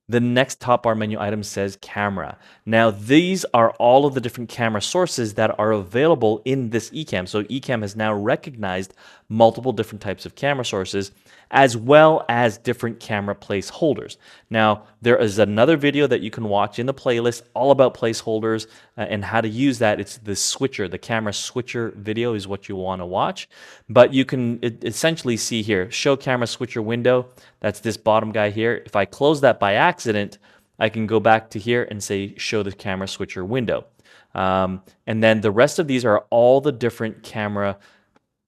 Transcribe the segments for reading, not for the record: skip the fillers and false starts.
The next top bar menu item says camera. Now, these are all of the different camera sources that are available in this Ecamm. So Ecamm has now recognized multiple different types of camera sources as well as different camera placeholders. Now, there is another video that you can watch in the playlist all about placeholders and how to use that. It's the switcher, the camera switcher video is what you want to watch. But you can essentially see here, show camera switcher window. That's this bottom guy here. If I close that by accident, I can go back to here and say show the camera switcher window. And then the rest of these are all the different camera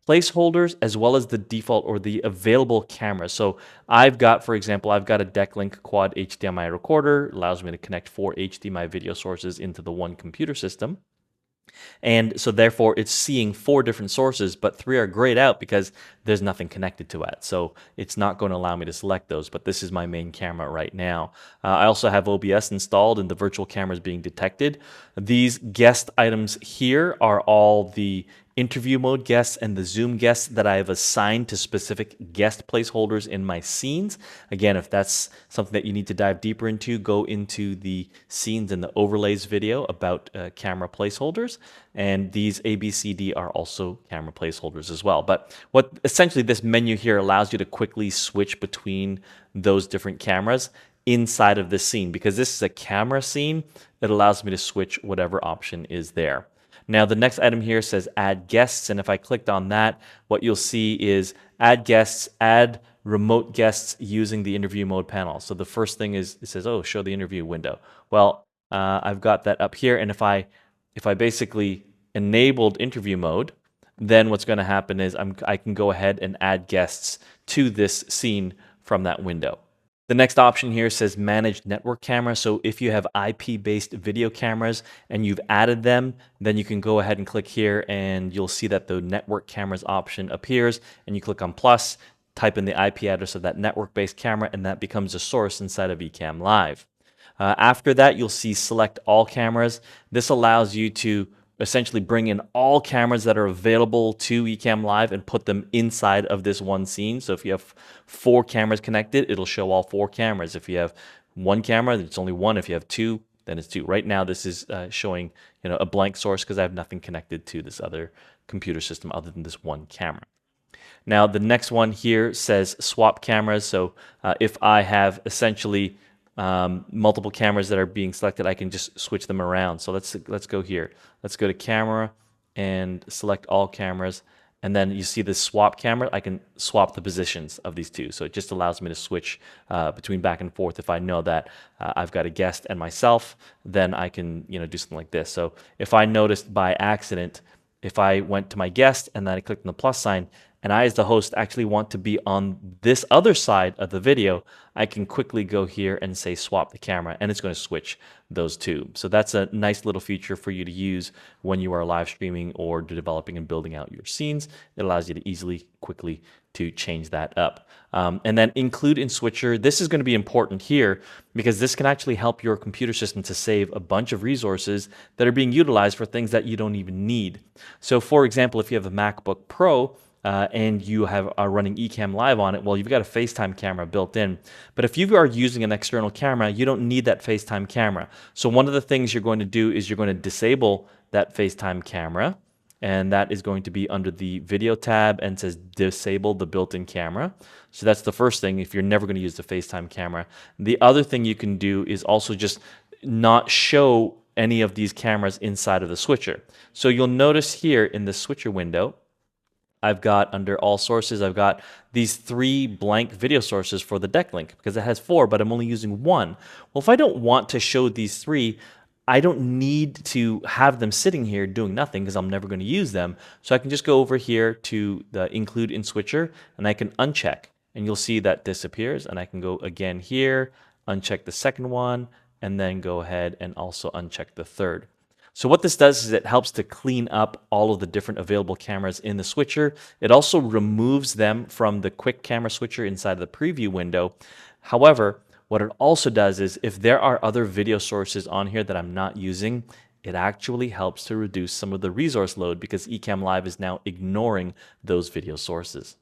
placeholders as well as the default or the available cameras. So I've got, for example, I've got a Decklink quad HDMI recorder, allows me to connect 4 HDMI video sources into the one computer system. And so therefore it's seeing 4 different sources, but 3 are grayed out because there's nothing connected to it. So it's not going to allow me to select those, but this is my main camera right now. I also have OBS installed and the virtual camera is being detected. These guest items here are all the interview mode guests and the Zoom guests that I have assigned to specific guest placeholders in my scenes. Again, if that's something that you need to dive deeper into, go into the scenes and the overlays video about camera placeholders. And these A, B, C, D are also camera placeholders as well. But what essentially this menu here allows you to quickly switch between those different cameras inside of this scene. Because this is a camera scene, it allows me to switch whatever option is there. Now, the next item here says add guests, and if I clicked on that, what you'll see is add guests, add remote guests using the interview mode panel. So the first thing is it says, oh, show the interview window. Well, I've got that up here, and if I basically enabled interview mode, then what's going to happen is I can go ahead and add guests to this scene from that window. The next option here says manage network camera. So if you have IP-based video cameras and you've added them, then you can go ahead and click here and you'll see that the network cameras option appears and you click on plus, type in the IP address of that network-based camera and that becomes a source inside of Ecamm Live. After that, you'll see select all cameras. This allows you to essentially bring in all cameras that are available to Ecamm Live and put them inside of this one scene. So if you have 4 cameras connected, it'll show all 4 cameras. If you have 1 camera, it's only 1. If you have 2, then it's 2. Right now, this is showing a blank source because I have nothing connected to this other computer system other than this one camera. Now, the next one here says swap cameras. So if I have essentially multiple cameras that are being selected, I can just switch them around. So let's go here. Let's go to camera and select all cameras. And then you see this swap camera. I can swap the positions of these two. So it just allows me to switch between back and forth. If I know that I've got a guest and myself, then I can do something like this. So if I noticed by accident, if I went to my guest and then I clicked on the plus sign, and I as the host actually want to be on this other side of the video, I can quickly go here and say swap the camera and it's going to switch those two. So that's a nice little feature for you to use when you are live streaming or developing and building out your scenes. It allows you to easily, quickly to change that up. And then include in switcher. This is going to be important here because this can actually help your computer system to save a bunch of resources that are being utilized for things that you don't even need. So for example, if you have a MacBook Pro, and you are running Ecamm Live on it, well, you've got a FaceTime camera built in. But if you are using an external camera, you don't need that FaceTime camera. So one of the things you're going to do is you're going to disable that FaceTime camera, and that is going to be under the video tab and says disable the built-in camera. So that's the first thing if you're never going to use the FaceTime camera. The other thing you can do is also just not show any of these cameras inside of the switcher. So you'll notice here in the switcher window, I've got under all sources, I've got these 3 blank video sources for the Decklink because it has 4, but I'm only using 1. Well, if I don't want to show these 3, I don't need to have them sitting here doing nothing because I'm never going to use them. So I can just go over here to the include in switcher and I can uncheck and you'll see that disappears and I can go again here, uncheck the second one, and then go ahead and also uncheck the third. So what this does is it helps to clean up all of the different available cameras in the switcher. It also removes them from the quick camera switcher inside the preview window. However, what it also does is if there are other video sources on here that I'm not using, it actually helps to reduce some of the resource load because Ecamm Live is now ignoring those video sources.